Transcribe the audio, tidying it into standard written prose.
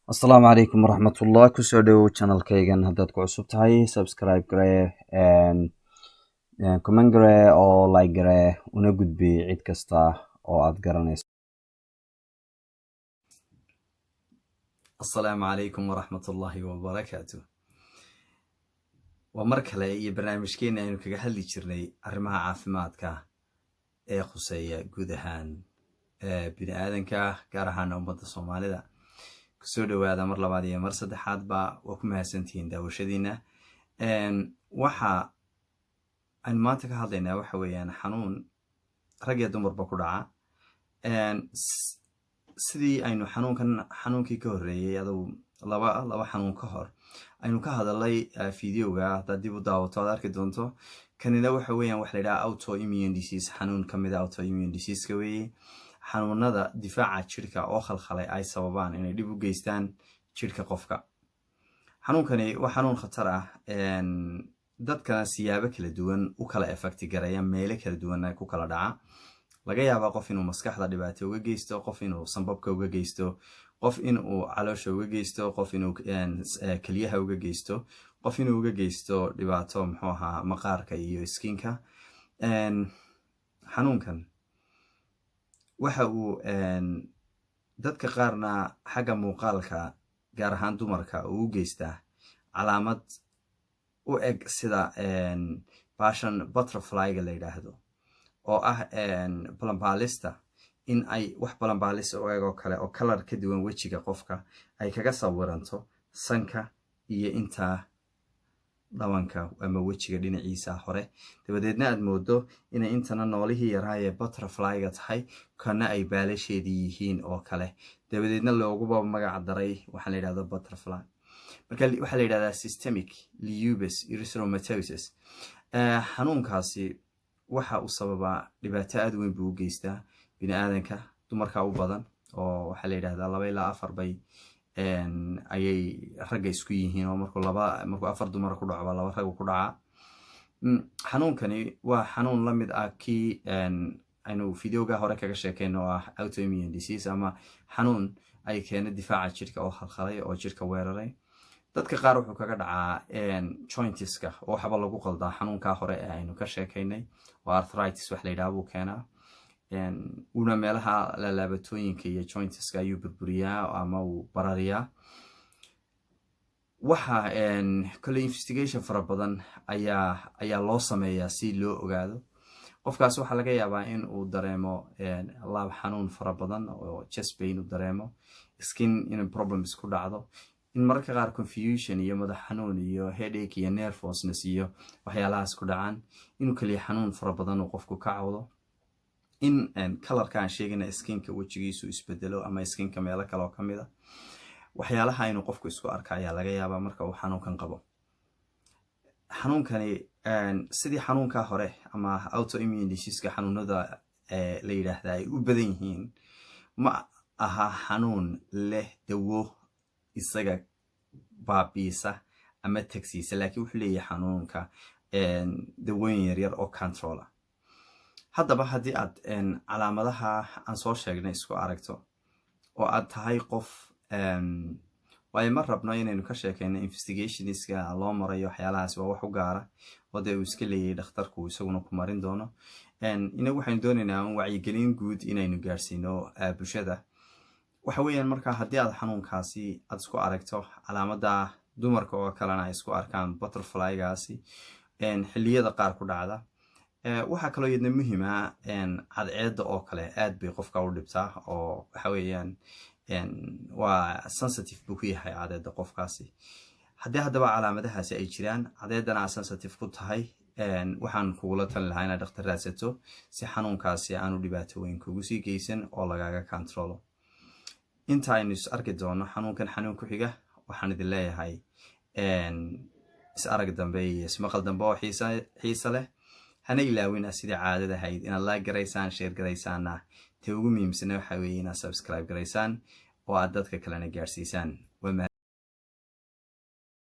Asalaamu calaykum waraxmatullah. Kusoo dhowow channelkaygan haddaad ku cusub tahay, subscribe garee, comment garee oo like garee, una gudbi cid kasta oo aad garanayso. Asalaamu calaykum waraxmatullahi wabarakaatu. waa mar kale iyo barnaamijkeena aynu kaga hadli jirnay arrimaha caafimaadka ee khuseeya guud ahaan bini aadanka, gaar ahaan ummadda Soomaalida. kusoo dhawaada mar labaad iyo mar saddexaadba. waa ku mahadsantihiin daawashadiina. waxa aynu maanta ka hadlaynaa waxa weeyaan xanuun rag iyo dumarba ku dhaca. sidii aynu xanuunkii ka horreeyey adugu laba xanuun ka hor aynu ka hadalay videoga, haddaad dib u daawato aad arki doonto. kanina waxa weeyaan waxa la yidhaha autoimmune disease, xanuun ka mid a autoimmune diseaseka weeye. xanuunada difaaca jirka oo khalkhalay ay sababaan inay dhib u geystaan jirka qofka. xanuunkani waa xanuun khatar ah, dadkana siyaabo kala duwan u kala effecti garaya, meelo kala duwan ku kala dhaca. laga yaabaa qof inuu maskaxda dhibaato uga geysto, qof inuu sanbabka uga geysto, qof inuu caloosha uga geysto, qof inuu keliyaha uga geysto, qof inuu uga geysto dhibaato muxuu ahaa maqaarka iyo skinka. xanuunkan waxa uu dadka qaarna xagga muuqaalka, gaar ahaan dumarka, uu u geystaa calaamad u eg sida bashan butterflyga la yidhaahdo, oo ah balambaalista, in ay wax balambaalisa u eg oo kale oo kalar ka duwan wejiga qofka ay kaga sawiranto sanka iyo intaa dhabanka ama wejiga dhinaciisa hore. dabadeedna aad moodo inay intana noolihii yaraaye butterflyga tahay, kana ay baalasheedii yihiin oo kale. dabadeedna looguba magac daray waxaa la yidhahdo butterfly. marka waxaa la yidhahdaa systemic lupus erythematosus. xanuunkaasi waxa uu sababaa dhibaato aad weyn buu u geystaa bini aadanka, dumarka u badan, oo waxaa la yidhahdaa 2 ilaa 4 bay ayay ragga isku yihiin, oo markuu 4 dumar ku dhaco 2 rag ku dhaca. xanuunkani waa xanuun la mid ah kii aynu videoga hore kaga sheekeyno, oo ah autoimmune disease, ama xanuun ay keena difaaca jirka oo khalkhalay oo jirka weeraray. dadka qaar wuxuu kaga dhacaa jointiska, oo waxba lagu qaldaa xanuunkaa hore ee aynu ka sheekeynay, oo arthritis wax la yidhaha buu keenaa. una meelaha laalaabatooyinka iyo jointiska ayuu burburiyaa ama uu barariyaa. waxa kole investigation fara badan ayaa loo sameeyaa si loo ogaado. qofkaas waxaa laga yaabaa in uu dareemo laab xanuun fara badan, oo chest pain uu dareemo, skin in problems ku dhacdo, in mararka qaar confusion iyo madax xanuun iyo headache iyo nervousness iyo waxyaalahaas ku dhacaan, inuu kaliya xanuun fara badan uu qofku ka cawdo, in kalarka aan sheegayna skinka wejigiisu isbedelo ama skinka meelo kale oo ka mid a. waxyaalaha inuu qofku isku arka ayaa laga yaabaa marka uu xanuunkan qabo. xanuunkani sidii xanuunkaa hore ama autoimmune diseaseka xanuunada la yidhaahda ay u badan yihiin, ma aha xanuun leh dawo isaga baabiisa ama tagsiisa, laakiin wuxuu leeyahay xanuunka dawooyin yaryar oo controla. haddaba haddii aad calaamadaha aan soo sheegnay isku aragto, oo aad tahay qof, waayo ma rabno inaynu ka sheekeyno investigationska loo marayo, waxyaalahaas waa wax u gaara oo dee uu iska leeyahay dhakhtarku isaguna ku marin doono. inagu waxaynu doonaynaa wacyigelin guud inaynu gaarsiino bulshada. waxa weeyaan markaa haddii aad xanuunkaasi aad isku aragto, calaamada dumarka oo kalena ay isku arkaan butterflygaasi xilliyada qaar ku dhacda. waxaa kaloo iyadna muhiima cadceedda oo kale aad bay qofka u dhibtaa, oo waxa weeyaan waa sensitive buu ku yahay cadceedda qofkaasi. haddii haddaba calaamadahaasi ay jiraan, cadceeddana aad sensitive ku tahay, waxaan kugula talin lahaa inaad dhakhtar raadsato si xanuunkaasi aanu dhibaato weyn kugu sii geysan oo lagaaga controlo. inta aynu is arki doono xanuunkan xanuun ku xiga, waxaan idin leeyahay is arag dambe iyo ismaqal dambe oo xiisa leh. hana ilaawina sidii caadada ahayd inaad like garaysaan, share garaysaana. ta ugu muhiimsana waxa weeye inaad subscribe garaysaan oo aad dadka kalena gaarsiisaan.